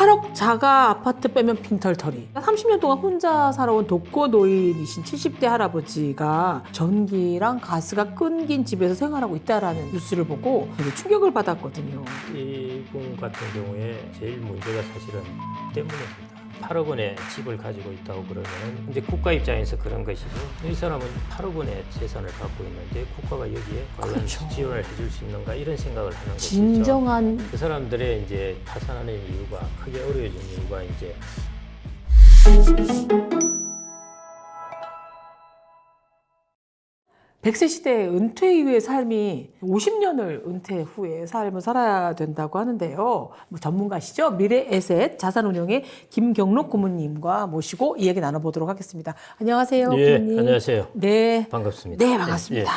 8억 자가 아파트 빼면 빈털터리. 30년 동안 혼자 살아온 독거 노인이신 70대 할아버지가 전기랑 가스가 끊긴 집에서 생활하고 있다라는 뉴스를 보고 되게 충격을 받았거든요. 이분 같은 경우에 제일 문제가 사실은 때문입니다. 8억 원의 집을 가지고 있다고 그러면 이제 국가 입장에서 그런 것이죠. 이 사람은 8억 원의 재산을 갖고 있는데 국가가 여기에 과연 그렇죠. 지원을 해줄 수 있는가 이런 생각을 하는 것이죠. 진정한 그 사람들의 이제 파산하는 이유가 크게 어려워진 이유가 이제 100세 시대의 은퇴 이후의 삶이 50년을 은퇴 후에 삶을 살아야 된다고 하는데요. 뭐 전문가시죠? 미래에셋 자산운용의 김경록 고문님과 모시고 이야기 나눠보도록 하겠습니다. 안녕하세요, 예, 고문님. 안녕하세요. 네, 반갑습니다. 네, 반갑습니다.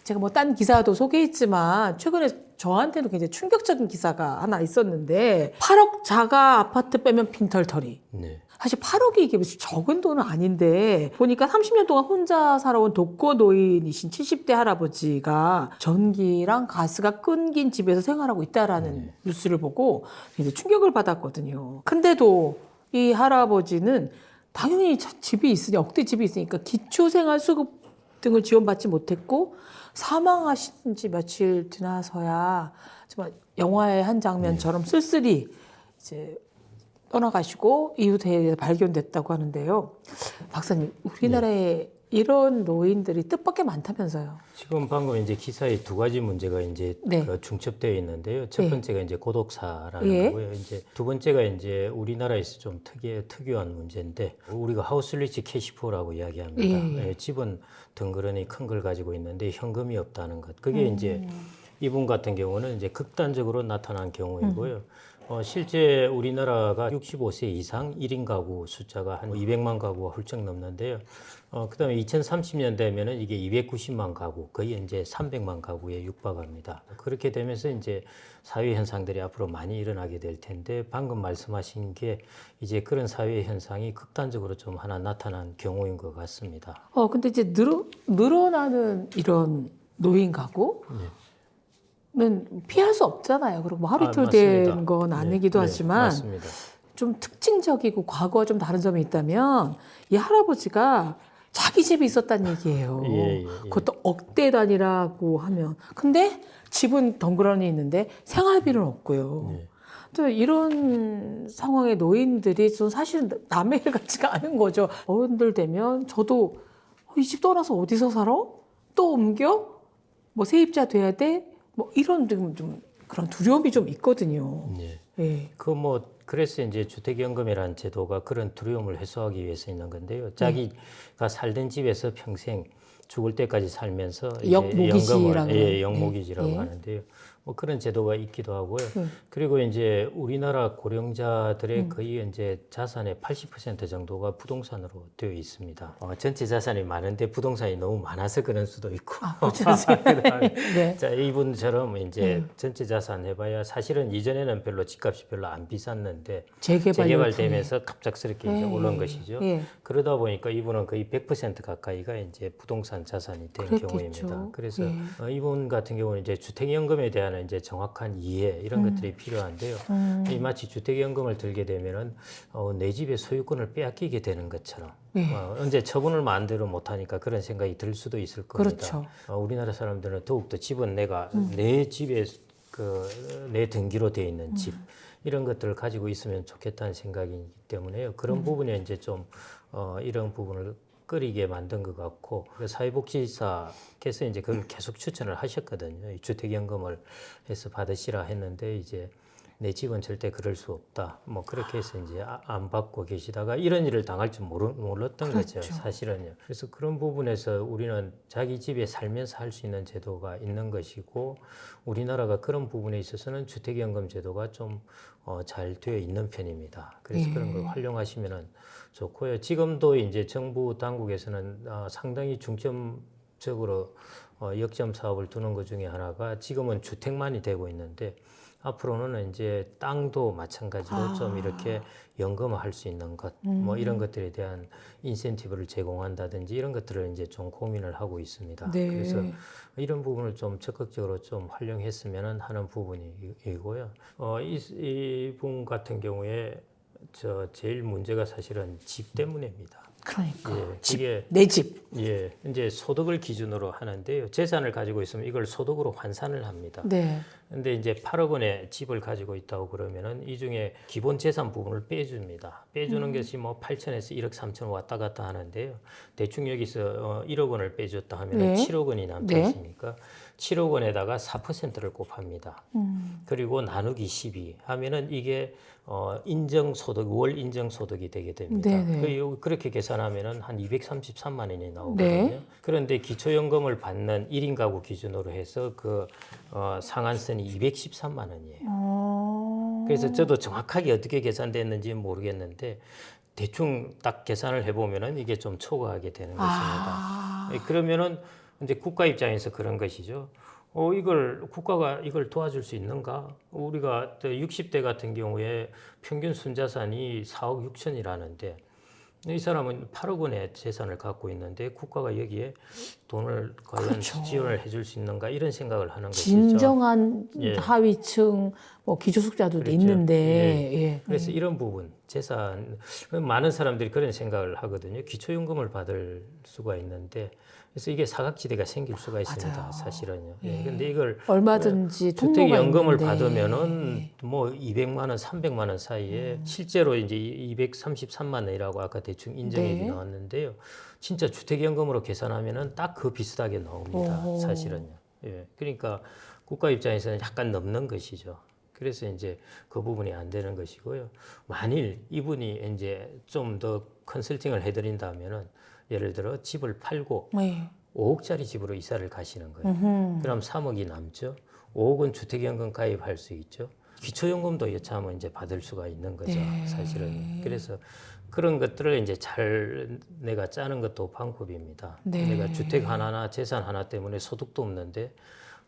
제가 뭐 딴 기사도 소개했지만 최근에 저한테도 굉장히 충격적인 기사가 하나 있었는데 8억 자가 아파트 빼면 빈털터리. 네. 사실 8억이 이게 무슨 적은 돈은 아닌데 보니까 30년 동안 혼자 살아온 독거 노인이신 70대 할아버지가 전기랑 가스가 끊긴 집에서 생활하고 있다라는 뉴스를 보고 굉장히 충격을 받았거든요. 근데도 이 할아버지는 당연히 집이 있으니 억대 집이 있으니까 기초생활수급 등을 지원받지 못했고 사망하신 지 며칠 지나서야 정말 영화의 한 장면처럼 쓸쓸히 이제 떠나가시고 이후에 발견됐다고 하는데요. 박사님, 우리나라에 이런 노인들이 뜻밖의 많다면서요? 지금 방금 이제 기사에 두 가지 문제가 이제 네. 그 중첩되어 있는데요. 첫 네. 번째가 이제 고독사라는 예. 거고요. 이제 두 번째가 이제 우리나라에서 좀 특유한 문제인데 우리가 하우스리치 캐시프로라고 이야기합니다. 예. 예, 집은 덩그러니 큰 걸 가지고 있는데 현금이 없다는 것. 그게 이제 이분 같은 경우는 이제 극단적으로 나타난 경우이고요. 실제 우리나라가 65세 이상 1인 가구 숫자가 한 200만 가구가 훌쩍 넘는데요. 그다음에 2030년 되면은 이게 290만 가구, 거의 이제 300만 가구에 육박합니다. 그렇게 되면서 이제 사회 현상들이 앞으로 많이 일어나게 될 텐데 방금 말씀하신 게 이제 그런 사회 현상이 극단적으로 좀 하나 나타난 경우인 것 같습니다. 근데 이제 늘어나는 이런 노인 가구? 는 피할 수 없잖아요. 그리고 뭐 하루 이틀 맞습니다. 된 건 아니기도 하지만 맞습니다. 좀 특징적이고 과거와 좀 다른 점이 있다면 이 할아버지가 자기 집이 있었다는 얘기예요. 예. 그것도 억대 단위라고 하면. 근데 집은 덩그러니 있는데 생활비는 없고요. 예. 또 이런 상황의 노인들이 좀 사실은 남의 일 같지가 않은 거죠. 어른들 되면 저도 이 집 떠나서 어디서 살아? 또 옮겨? 뭐 세입자 돼야 돼? 뭐 이런 좀 그런 두려움이 좀 있거든요. 예. 예. 그래서 이제 주택연금이라는 제도가 그런 두려움을 해소하기 위해서 있는 건데요. 자기가 살던 집에서 평생 죽을 때까지 살면서 이제 역모기지라고 역모기지라고 예. 하는데요. 뭐 그런 제도가 있기도 하고요. 그리고 이제 우리나라 고령자들의 거의 이제 자산의 80% 정도가 부동산으로 되어 있습니다. 전체 자산이 많은데 부동산이 너무 많아서 그런 수도 있고. 네. 자, 이분처럼 이제 전체 자산 해봐야 사실은 이전에는 별로 집값이 별로 안 비쌌는데 재개발되면서 갑작스럽게 이제 올라온 것이죠. 예. 그러다 보니까 이분은 거의 100% 가까이가 이제 부동산 자산이 된 그랬겠죠. 경우입니다. 그래서 예. 이분 같은 경우는 이제 주택연금에 대한 이제 정확한 이해 이런 것들이 필요한데요. 이 마치 주택연금을 들게 되면은 내 집의 소유권을 빼앗기게 되는 것처럼 언제 처분을 마음대로 못하니까 그런 생각이 들 수도 있을 겁니다. 그렇죠. 우리나라 사람들은 더욱더 집은 내가 내 집에 내 등기로 되어 있는 집 이런 것들을 가지고 있으면 좋겠다는 생각이기 때문에요. 그런 부분에 이제 좀 이런 부분을 끓이게 만든 것 같고 사회복지사께서 이제 그걸 계속 추천을 하셨거든요. 이 주택연금을 해서 받으시라 했는데 이제 내 집은 절대 그럴 수 없다. 뭐 그렇게 해서 이제 안 받고 계시다가 이런 일을 당할 줄 몰랐던 그렇죠. 거죠. 사실은요. 그래서 그런 부분에서 우리는 자기 집에 살면서 할 수 있는 제도가 있는 것이고 우리나라가 그런 부분에 있어서는 주택연금 제도가 좀 잘 되어 있는 편입니다. 그래서 그런 걸 활용하시면은 좋고요. 지금도 이제 정부 당국에서는 상당히 중점적으로 역점 사업을 두는 것 중에 하나가 지금은 주택만이 되고 있는데 앞으로는 이제 땅도 마찬가지로 좀 이렇게 연금화할 수 있는 것, 뭐 이런 것들에 대한 인센티브를 제공한다든지 이런 것들을 이제 좀 고민을 하고 있습니다. 네. 그래서 이런 부분을 좀 적극적으로 좀 활용했으면 하는 부분이고요. 이분 같은 경우에 제일 문제가 사실은 집 때문입니다. 그러니까 예, 집, 이게 내 집. 예, 이제 소득을 기준으로 하는데요. 재산을 가지고 있으면 이걸 소득으로 환산을 합니다. 네. 근데 이제 8억 원의 집을 가지고 있다고 그러면은 이 중에 기본 재산 부분을 빼줍니다. 빼주는 것이 뭐 8천에서 1억 3천 왔다 갔다 하는데요. 대충 여기서 1억 원을 빼줬다 하면은 네. 7억 원이 남지 네. 않습니까? 7억 원에다가 4%를 곱합니다. 그리고 나누기 12 하면은 이게 인정소득, 월 인정소득이 되게 됩니다. 네네. 그렇게 계산하면은 한 233만 원이 나오거든요. 네. 그런데 기초연금을 받는 1인 가구 기준으로 해서 그 상한선이 213만 원이에요. 그래서 저도 정확하게 어떻게 계산됐는지 모르겠는데 대충 딱 계산을 해보면은 이게 좀 초과하게 되는 것입니다. 그러면은 이제 국가 입장에서 그런 것이죠. 국가가 이걸 도와줄 수 있는가? 우리가 60대 같은 경우에 평균 순자산이 4억 6천이라는데 이 사람은 8억 원의 재산을 갖고 있는데 국가가 여기에 돈을 과연 그렇죠. 지원을 해줄 수 있는가 이런 생각을 하는 것이죠. 진정한 예. 하위층 뭐 기초숙자도 그렇죠. 있는데 예. 그래서 이런 부분 재산 많은 사람들이 그런 생각을 하거든요. 기초연금을 받을 수가 있는데 그래서 이게 사각지대가 생길 수가 있습니다. 맞아요. 사실은요. 예. 근데 이걸 얼마든지 통로가 주택연금을 있는데. 받으면은 뭐 200만 원, 300만 원 사이에 실제로 이제 233만 원이라고 아까 대충 인정액이 네. 나왔는데요. 진짜 주택연금으로 계산하면은 딱 그 비슷하게 나옵니다. 오. 사실은요. 예. 그러니까 국가 입장에서는 약간 넘는 것이죠. 그래서 이제 그 부분이 안 되는 것이고요. 만일 이분이 이제 좀 더 컨설팅을 해드린다면은 예를 들어 집을 팔고 네. 5억짜리 집으로 이사를 가시는 거예요. 그럼 3억이 남죠. 5억은 주택연금 가입할 수 있죠. 기초연금도 여차하면 이제 받을 수가 있는 거죠. 네. 사실은. 그래서 그런 것들을 이제 잘 내가 짜는 것도 방법입니다. 네. 내가 주택 하나나 재산 하나 때문에 소득도 없는데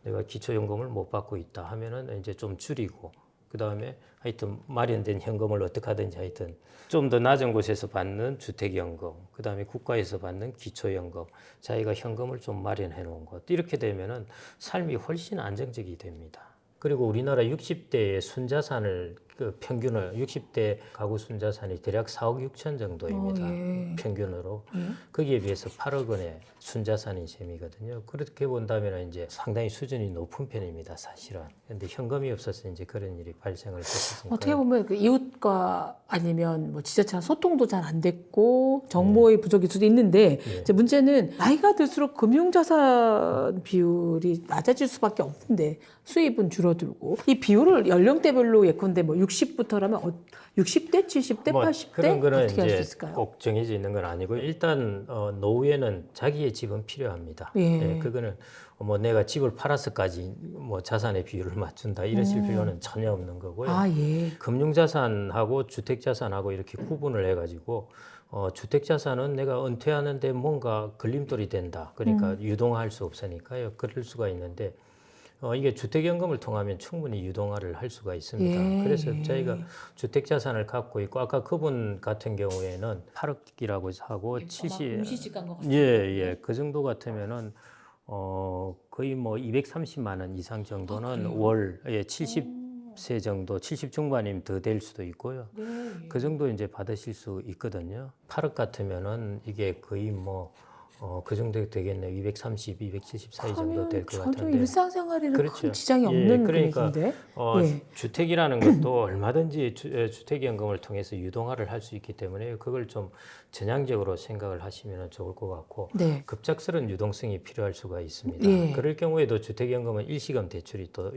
내가 기초연금을 못 받고 있다 하면은 이제 좀 줄이고 그 다음에 하여튼 마련된 현금을 어떻게 하든지 하여튼 좀 더 낮은 곳에서 받는 주택연금, 그 다음에 국가에서 받는 기초연금, 자기가 현금을 좀 마련해 놓은 것 이렇게 되면은 삶이 훨씬 안정적이 됩니다. 그리고 우리나라 60대의 순자산을 그 평균을 60대 가구 순자산이 대략 4억 6천 정도입니다. 예. 평균으로. 거기에 비해서 8억 원의 순자산인 셈이거든요. 그렇게 본다면 이제 상당히 수준이 높은 편입니다, 사실은. 그런데 현금이 없어서 이제 그런 일이 발생을 했으니까. 어떻게 보면 그 이웃과 아니면 뭐 지자체랑 소통도 잘 안 됐고 정보의 부족일 수도 있는데 이제 문제는 나이가 들수록 금융자산 비율이 낮아질 수밖에 없는데 수입은 줄어들고 이 비율을 연령대별로 예컨대 뭐 60부터라면 60대, 70대, 뭐 80대 그런 거는 어떻게 할 수 이제 있을까요? 꼭 정해져 있는 건 아니고 일단 노후에는 자기의 집은 필요합니다. 예. 그거는 뭐 내가 집을 팔아서까지 뭐 자산의 비율을 맞춘다 이러실 필요는 전혀 없는 거고요. 아, 예. 금융자산하고 주택자산하고 이렇게 구분을 해가지고 주택자산은 내가 은퇴하는데 뭔가 걸림돌이 된다. 그러니까 유동화할 수 없으니까요. 그럴 수가 있는데 이게 주택연금을 통하면 충분히 유동화를 할 수가 있습니다. 예, 그래서 예. 저희가 주택자산을 갖고 있고 아까 그분 같은 경우에는 8억이라고 하고 70 음시지간 것 같아요. 예. 그 정도 같으면은 거의 뭐 230만 원 이상 정도는 월 70세 정도 70 중반이면 더 될 수도 있고요. 네. 그 정도 이제 받으실 수 있거든요. 8억 같으면은 이게 거의 뭐 그 정도 되겠네요. 230, 270 사이 정도 될 것 전혀 같은데. 일상생활에는 그렇죠. 큰 지장이 예, 없는 그러니까 금액인데. 예. 주택이라는 것도 얼마든지 주택연금을 통해서 유동화를 할 수 있기 때문에 그걸 좀 전향적으로 생각을 하시면 좋을 것 같고 네. 급작스러운 유동성이 필요할 수가 있습니다. 예. 그럴 경우에도 주택연금은 일시금 대출이 또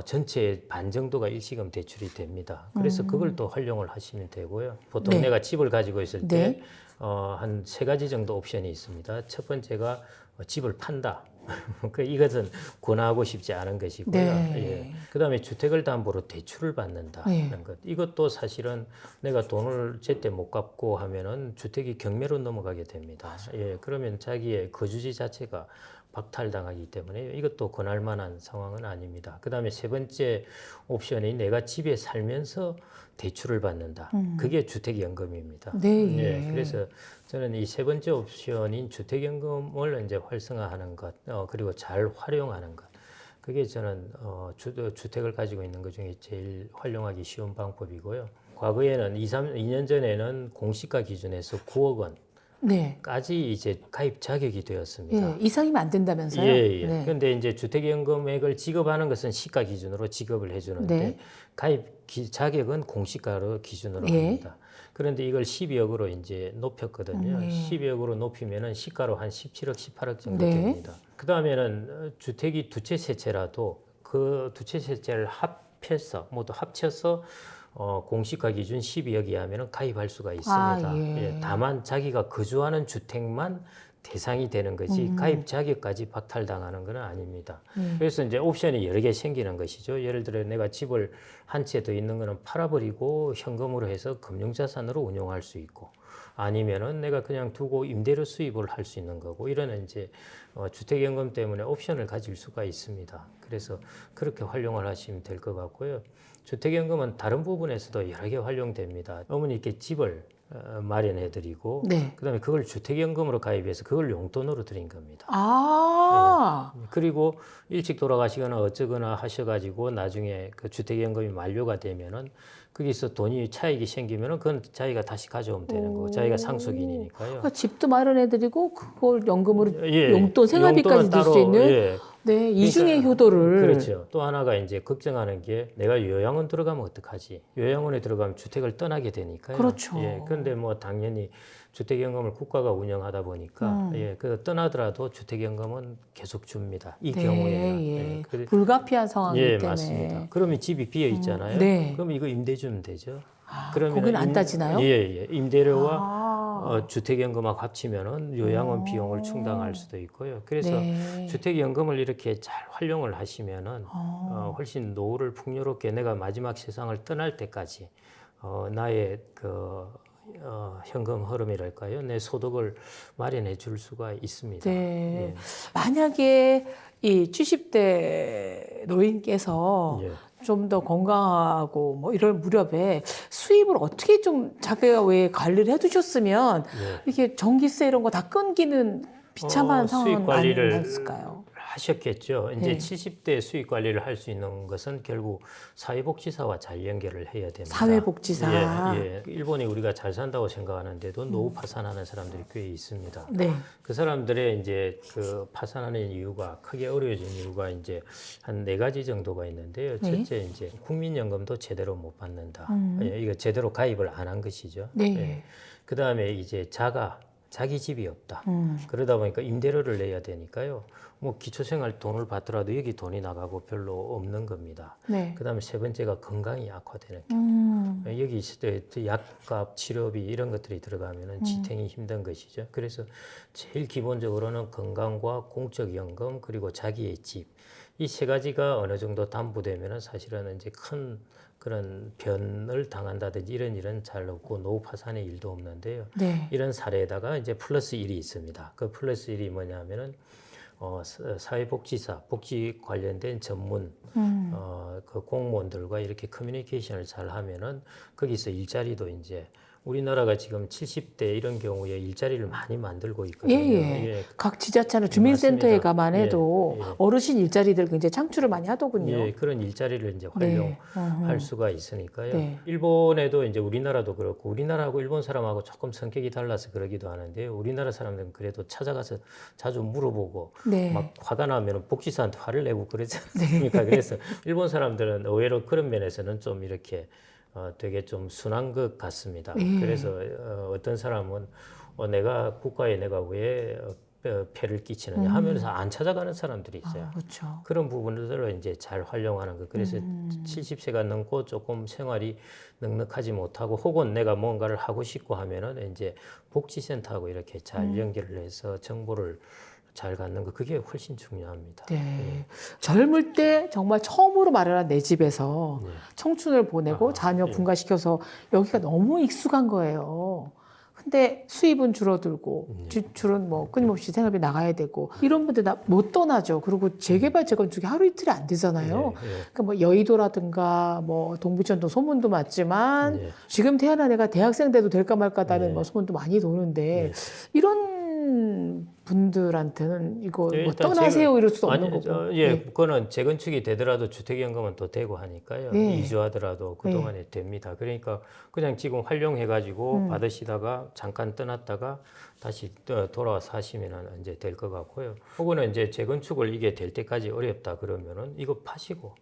전체의 반 정도가 일시금 대출이 됩니다. 그래서 그걸 또 활용을 하시면 되고요. 보통 네. 내가 집을 가지고 있을 때 네. 한 세 가지 정도 옵션이 있습니다. 첫 번째가 집을 판다. 이것은 권하고 싶지 않은 것이고요. 네. 예. 그다음에 주택을 담보로 대출을 받는다는 네. 것. 이것도 사실은 내가 돈을 제때 못 갚고 하면은 주택이 경매로 넘어가게 됩니다. 예. 그러면 자기의 거주지 자체가 박탈당하기 때문에 이것도 권할 만한 상황은 아닙니다. 그다음에 세 번째 옵션이 내가 집에 살면서 대출을 받는다. 그게 주택연금입니다. 네. 예, 그래서 저는 이 세 번째 옵션인 주택연금을 이제 활성화하는 것, 그리고 잘 활용하는 것. 그게 저는 주택을 가지고 있는 것 중에 제일 활용하기 쉬운 방법이고요. 과거에는 2년 전에는 공시가 기준에서 9억 원. 네. 까지 이제 가입 자격이 되었습니다. 예, 이상이면 안 된다면서요? 예, 예. 네. 그런데 이제 주택연금액을 지급하는 것은 시가 기준으로 지급을 해주는데 네. 가입 자격은 공시가로 기준으로 예. 합니다. 그런데 이걸 12억으로 이제 높였거든요. 예. 12억으로 높이면은 시가로 한 17억, 18억 정도 네. 됩니다. 그 다음에는 주택이 두 채 세 채라도 그 두 채 세 채를 합해서 모두 합쳐서 공시가 기준 12억 이하면 가입할 수가 있습니다. 예. 예, 다만 자기가 거주하는 주택만 대상이 되는 거지 가입 자격까지 박탈당하는 건 아닙니다. 그래서 이제 옵션이 여러 개 생기는 것이죠. 예를 들어 내가 집을 한 채 더 있는 거는 팔아버리고 현금으로 해서 금융자산으로 운용할 수 있고 아니면은 내가 그냥 두고 임대료 수입을 할 수 있는 거고 이런 이제 주택연금 때문에 옵션을 가질 수가 있습니다. 그래서 그렇게 활용을 하시면 될 것 같고요. 주택연금은 다른 부분에서도 여러 개 활용됩니다. 어머니께 집을 마련해드리고 네. 그다음에 그걸 주택연금으로 가입해서 그걸 용돈으로 드린 겁니다. 아, 그리고 일찍 돌아가시거나 어쩌거나 하셔가지고 나중에 그 주택연금이 만료가 되면은 거기서 돈이 차익이 생기면은 그건 자기가 다시 가져오면 되는 거고 자기가 상속인이니까요. 그러니까 집도 마련해드리고 그걸 연금으로 예, 용돈 생활비까지 용돈은 낼 수 따로, 있는 예. 네, 이중의 효도를 그렇죠. 또 하나가 이제 걱정하는 게 내가 요양원 들어가면 어떡하지? 요양원에 들어가면 주택을 떠나게 되니까요. 그렇죠. 예. 그런데 뭐 당연히 주택연금을 국가가 운영하다 보니까 예, 그 떠나더라도 주택연금은 계속 줍니다. 이 네, 경우에는. 예. 예. 불가피한 상황이기 예, 때문에 맞습니다. 그러면 집이 비어 있잖아요. 네. 그럼 이거 임대 주면 되죠. 아, 그러면 거기는 안 따지나요? 예, 예. 임대료와 아, 주택연금하고 합치면은 요양원 비용을 충당할 수도 있고요. 그래서 네. 주택연금을 이렇게 잘 활용을 하시면은 훨씬 노후를 풍요롭게 내가 마지막 세상을 떠날 때까지 나의 그 현금 흐름이랄까요? 내 소득을 마련해 줄 수가 있습니다. 네. 예. 만약에 이 70대 노인께서 예. 좀 더 건강하고 뭐 이럴 무렵에 수입을 어떻게 좀 자기가 왜 관리를 해두셨으면 예. 이렇게 전기세 이런 거 다 끊기는 비참한 수익 상황은 관리를 아니었을까요? 하셨겠죠. 이제 네. 70대 수익 관리를 할 수 있는 것은 결국 사회복지사와 잘 연결을 해야 됩니다. 사회복지사. 예, 예. 일본이 우리가 잘 산다고 생각하는데도 노후 파산하는 사람들이 꽤 있습니다. 네. 그 사람들의 이제 그 파산하는 이유가 크게 어려워진 이유가 이제 한 4가지 정도가 있는데요. 네. 첫째 이제 국민연금도 제대로 못 받는다. 예, 이거 제대로 가입을 안 한 것이죠. 네. 예. 그다음에 이제 자기 집이 없다. 음. 그러다 보니까 임대료를 내야 되니까요. 뭐 기초생활 돈을 받더라도 여기 돈이 나가고 별로 없는 겁니다. 네. 그다음에 세 번째가 건강이 악화되는 여기 있을 때 약값, 치료비 이런 것들이 들어가면은 지탱이 힘든 것이죠. 그래서 제일 기본적으로는 건강과 공적연금 그리고 자기의 집 이 세 가지가 어느 정도 담보되면은 사실은 이제 큰 그런 변을 당한다든지 이런 일은 잘 없고 노후 파산의 일도 없는데요. 네. 이런 사례에다가 이제 플러스 1이 있습니다. 그 플러스 1이 뭐냐면은 사회복지사, 복지 관련된 전문 그 공무원들과 이렇게 커뮤니케이션을 잘 하면은 거기서 일자리도 이제 우리나라가 지금 70대 이런 경우에 일자리를 많이 만들고 있거든요. 예. 각 지자체나 주민센터에 맞습니다. 가만 해도 예. 어르신 일자리들 굉장히 창출을 많이 하더군요. 예, 그런 일자리를 이제 네. 활용할 수가 있으니까요. 네. 일본에도 이제 우리나라도 그렇고 우리나라하고 일본 사람하고 조금 성격이 달라서 그러기도 하는데요. 우리나라 사람들은 그래도 찾아가서 자주 물어보고 네. 막 화가 나면 복지사한테 화를 내고 그러지 않습니까? 그래서 일본 사람들은 의외로 그런 면에서는 좀 이렇게 되게 좀 순한 것 같습니다. 예. 그래서 어떤 사람은 내가 국가에 내가 왜 폐를 끼치느냐 하면서 안 찾아가는 사람들이 있어요. 아, 그렇죠. 그런 부분들을 이제 잘 활용하는 것. 그래서 70세가 넘고 조금 생활이 넉넉하지 못하고 혹은 내가 뭔가를 하고 싶고 하면은 이제 복지센터하고 이렇게 잘 연결을 해서 정보를 잘 갖는 거 그게 훨씬 중요합니다. 네. 젊을 때 정말 처음으로 마련한 내 집에서 청춘을 보내고 자녀 예. 분가시켜서 여기가 너무 익숙한 거예요. 근데 수입은 줄어들고 지출은 뭐 끊임없이 생활비 나가야 되고 이런 분들 못 떠나죠. 그리고 재개발 재건축이 하루 이틀이 안 되잖아요. 예, 예. 그러니까 뭐 여의도라든가 뭐 동부천도 소문도 맞지만 예. 지금 태어난 애가 대학생 돼도 될까 말까다는 네. 뭐 소문도 많이 도는데 네. 이런 분들한테는 이거 뭐 일단 떠나세요 이럴 수도 없는 아니, 거고. 예, 네. 그거는 재건축이 되더라도 주택연금은 또 되고 하니까요. 네. 이주하더라도 그동안에 됩니다. 그러니까 그냥 지금 활용해가지고 받으시다가 잠깐 떠났다가 다시 돌아와서 하시면 이제 될 것 같고요. 혹은 이제 재건축을 이게 될 때까지 어렵다 그러면은 이거 파시고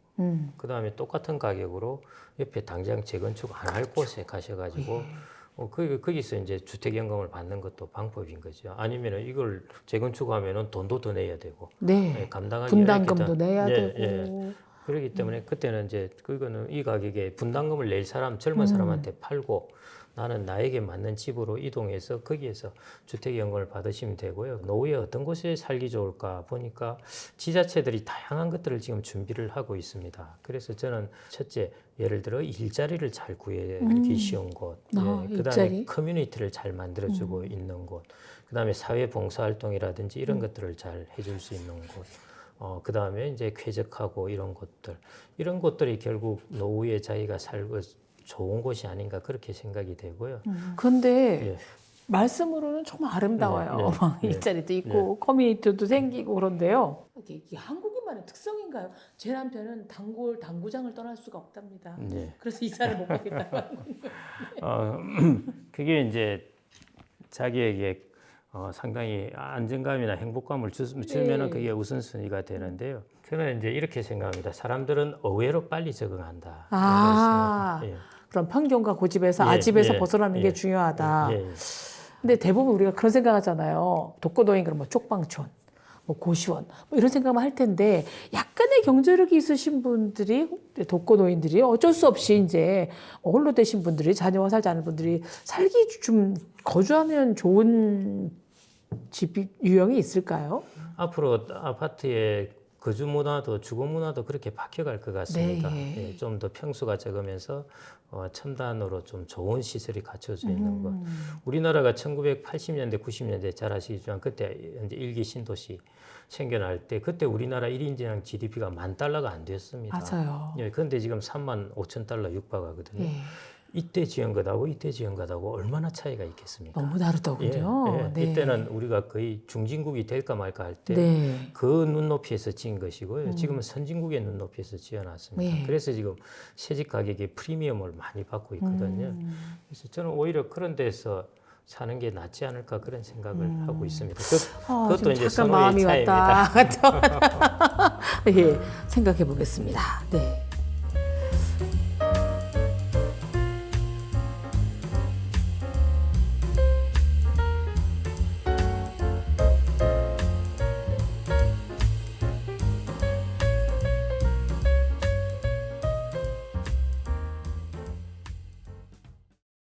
그 다음에 똑같은 가격으로 옆에 당장 재건축 안 할 곳에 가셔가지고 거기서 이제 주택연금을 받는 것도 방법인 거죠. 아니면은 이걸 재건축하면은 돈도 더 내야 되고, 네. 감당하기 분담금도 어렵겠다. 내야 예, 되고. 예. 그렇기 때문에 그때는 이제 그거는 이 가격에 분담금을 낼 사람 젊은 사람한테 팔고 나는 나에게 맞는 집으로 이동해서 거기에서 주택연금을 받으시면 되고요. 노후에 어떤 곳에 살기 좋을까 보니까 지자체들이 다양한 것들을 지금 준비를 하고 있습니다. 그래서 저는 첫째, 예를 들어 일자리를 잘 구하기 쉬운 곳, 그다음에 일자리? 커뮤니티를 잘 만들어주고 있는 곳, 그다음에 사회 봉사활동이라든지 이런 것들을 잘 해줄 수 있는 곳. 그 다음에 이제 쾌적하고 이런 곳들이 결국 노후에 자기가 살고 좋은 곳이 아닌가 그렇게 생각이 되고요. 근데 예. 말씀으로는 정말 아름다워요. 네, 네, 막 네. 일자리도 있고 커뮤니티도 생기고 그런데요. 이게 한국인만의 특성인가요? 제 남편은 당구장을 떠날 수가 없답니다. 네. 그래서 이사를 못 가겠다고 하는 거예요. 그게 이제 자기에게 상당히 안정감이나 행복감을 주면은 그게 우선순위가 되는데요. 저는 이제 이렇게 생각합니다. 사람들은 의외로 빨리 적응한다. 예. 그럼 편견과 고집에서 예, 아집에서 예, 벗어나는 예, 게 중요하다. 예, 예. 근데 대부분 우리가 그런 생각하잖아요. 독거노인 그러면 뭐 쪽방촌, 뭐 고시원 뭐 이런 생각만 할 텐데 약간의 경제력이 있으신 분들이 독거노인들이 어쩔 수 없이 이제 홀로 되신 분들이 자녀와 살지 않은 분들이 살기 좀 거주하면 좋은 집 유형이 있을까요? 앞으로 아파트의 거주 문화도 주거 문화도 그렇게 바뀌어갈 것 같습니다. 네. 예, 좀 더 평수가 적으면서 첨단으로 좀 좋은 시설이 갖춰져 있는 것. 우리나라가 1980년대, 90년대 잘 아시겠지만 그때 이제 일기 신도시 생겨날 때 그때 우리나라 1인당 GDP가 $10,000가 안 됐습니다. 맞아요. 예, 그런데 지금 $35,000 육박하거든요. 예. 이때 지은 것하고 이때 지은 것하고 얼마나 차이가 있겠습니까? 너무 다르더군요. 예, 예. 네. 이때는 우리가 거의 중진국이 될까 말까 할 때 네. 그 눈높이에서 지은 것이고요. 지금은 선진국의 눈높이에서 지어놨습니다. 네. 그래서 지금 새집 가격이 프리미엄을 많이 받고 있거든요. 그래서 저는 오히려 그런 데서 사는 게 낫지 않을까 그런 생각을 하고 있습니다. 그것도 지금 이제 잠깐 선호의 마음이 차이입니다. 왔다 갔다 예, 생각해 보겠습니다. 네.